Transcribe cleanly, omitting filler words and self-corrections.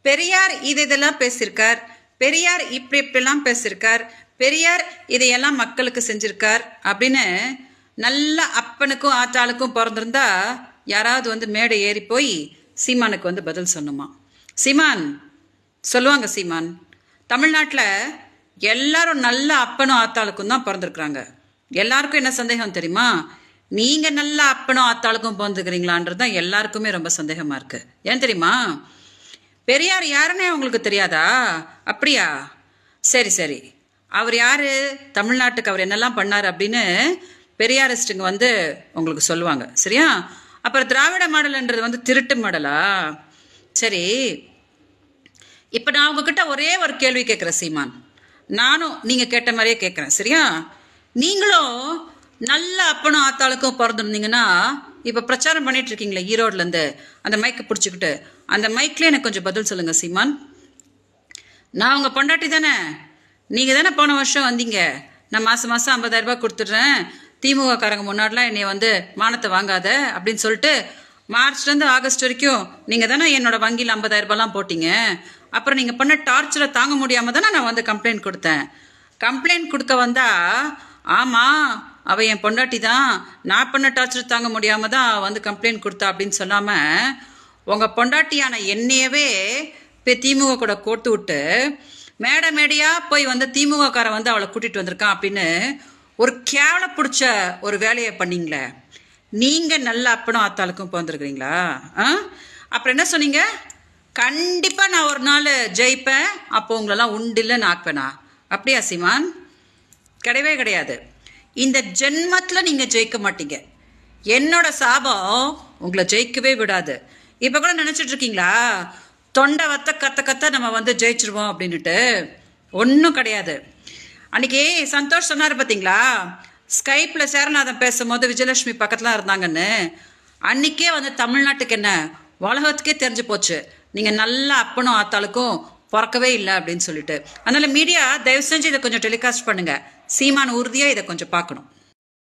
பெரியார் இதெல்லாம் பேசியிருக்கார், பெரியார் இப்படிலாம் பேசியிருக்கார், பெரியார் இதையெல்லாம் மக்களுக்கு செஞ்சிருக்கார் அப்படின்னு நல்ல அப்பனுக்கும் ஆத்தாளுக்கும் பிறந்திருந்தா யாராவது வந்து மேடை ஏறி போய் சீமானுக்கு வந்து பதில் சொன்னோமா? சீமான் சொல்லுவாங்க, சீமான் தமிழ்நாட்டில் எல்லாரும் நல்ல அப்பனும் ஆத்தாளுக்கும் தான் பிறந்திருக்கிறாங்க. எல்லாருக்கும் என்ன சந்தேகம் தெரியுமா? நீங்க நல்ல அப்பனும் ஆத்தாளுக்கும் பிறந்துக்கிறீங்களான்றது தான் எல்லாருக்குமே ரொம்ப சந்தேகமா இருக்கு. ஏன் தெரியுமா? பெரியார் யாருன்னே உங்களுக்கு தெரியாதா? அப்படியா? சரி சரி, அவர் யாரு, தமிழ்நாட்டுக்கு அவர் என்னெல்லாம் பண்ணார் அப்படின்னு பெரியாரிஸ்டுங்க வந்து உங்களுக்கு சொல்லுவாங்க, சரியா? அப்புறம் திராவிட மாடல்ன்றது வந்து திருட்டு மாடலா? சரி, இப்போ நான் உங்ககிட்ட ஒரே ஒரு கேள்வி கேட்குறேன் சீமான். நானும் நீங்கள் கேட்ட மாதிரியே கேட்குறேன், சரியா? நீங்களும் நல்ல அப்பனும் ஆத்தாளுக்கும் பிறந்திருந்தீங்கன்னா இப்போ பிரச்சாரம் பண்ணிட்டு இருக்கீங்களே ஈரோட்லேருந்து, அந்த மைக்கை பிடிச்சிக்கிட்டு, அந்த மைக்லேயே எனக்கு கொஞ்சம் பதில் சொல்லுங்கள் சீமான். நான் உங்கள் பொண்டாட்டி தானே, நீங்கள் தானே போன வருஷம் வந்தீங்க, நான் மாதம் மாதம் 50,000 ரூபாய் கொடுத்துட்றேன், திமுக காரங்க முன்னாடிலாம் என்னை வந்து மானத்தை வாங்காத அப்படின்னு சொல்லிட்டு மார்ச்லேருந்து ஆகஸ்ட் வரைக்கும் நீங்கள் தானே என்னோட வங்கியில் 50,000 ரூபாய்லாம் போட்டிங்க. அப்புறம் நீங்கள் பண்ண டார்ச்சரை தாங்க முடியாமல் தானே நான் வந்து கம்ப்ளைண்ட் கொடுத்தேன். கம்ப்ளைண்ட் கொடுக்க வந்தா ஆமாம் அவள் என் பொண்டாட்டி தான், நான் பண்ண டார்ச்சர் தாங்க முடியாமல் தான் வந்து கம்ப்ளைண்ட் கொடுத்தா அப்படின்னு சொல்லாமல் உங்கள் பொண்டாட்டியான என்னையவே இப்போ திமுக கூட கோர்த்து விட்டு மேடையாக போய் வந்து திமுக காரன் வந்து அவளை கூட்டிகிட்டு வந்திருக்கான் அப்படின்னு ஒரு கேவல பிடிச்ச ஒரு வேலையை பண்ணீங்களே. நீங்கள் நல்ல அப்பனும் ஆத்தாளுக்கும் பிறந்திருக்கிறீங்களா? அப்புறம் என்ன சொன்னீங்க? கண்டிப்பாக நான் ஒரு நாள் ஜெயிப்பேன், அப்போ உங்களெல்லாம் உண்டில்லைன்னு ஆக்குவேனா? அப்படியா சீமான்? கிடையவே கிடையாது. இந்த ஜென்மத்தில் நீங்கள் ஜெயிக்க மாட்டீங்க. என்னோட சாபம் உங்களை ஜெயிக்கவே விடாது. இப்போ கூட நினச்சிட்டு இருக்கீங்களா தொண்டை வத்த கத்த கத்த நம்ம வந்து ஜெயிச்சிருவோம் அப்படின்னுட்டு? ஒன்றும் கிடையாது. அன்றைக்கி சந்தோஷ் சொன்னார் பார்த்தீங்களா, ஸ்கைப்பில் சேரநாதன் பேசும்போது விஜயலட்சுமி பக்கத்தில் இருந்தாங்கன்னு. அன்றைக்கே வந்து தமிழ்நாட்டுக்கு என்ன உலகத்துக்கே தெரிஞ்சு போச்சு நீங்கள் நல்ல அப்பனும் ஆத்தாளுக்கும் பிறக்கவே இல்லை அப்படின்னு சொல்லிட்டு. அதனால் மீடியா தயவு செஞ்சு இதை கொஞ்சம் டெலிகாஸ்ட் பண்ணுங்கள். சீமான் உறுதியாக இதை கொஞ்சம் பார்க்கணும்.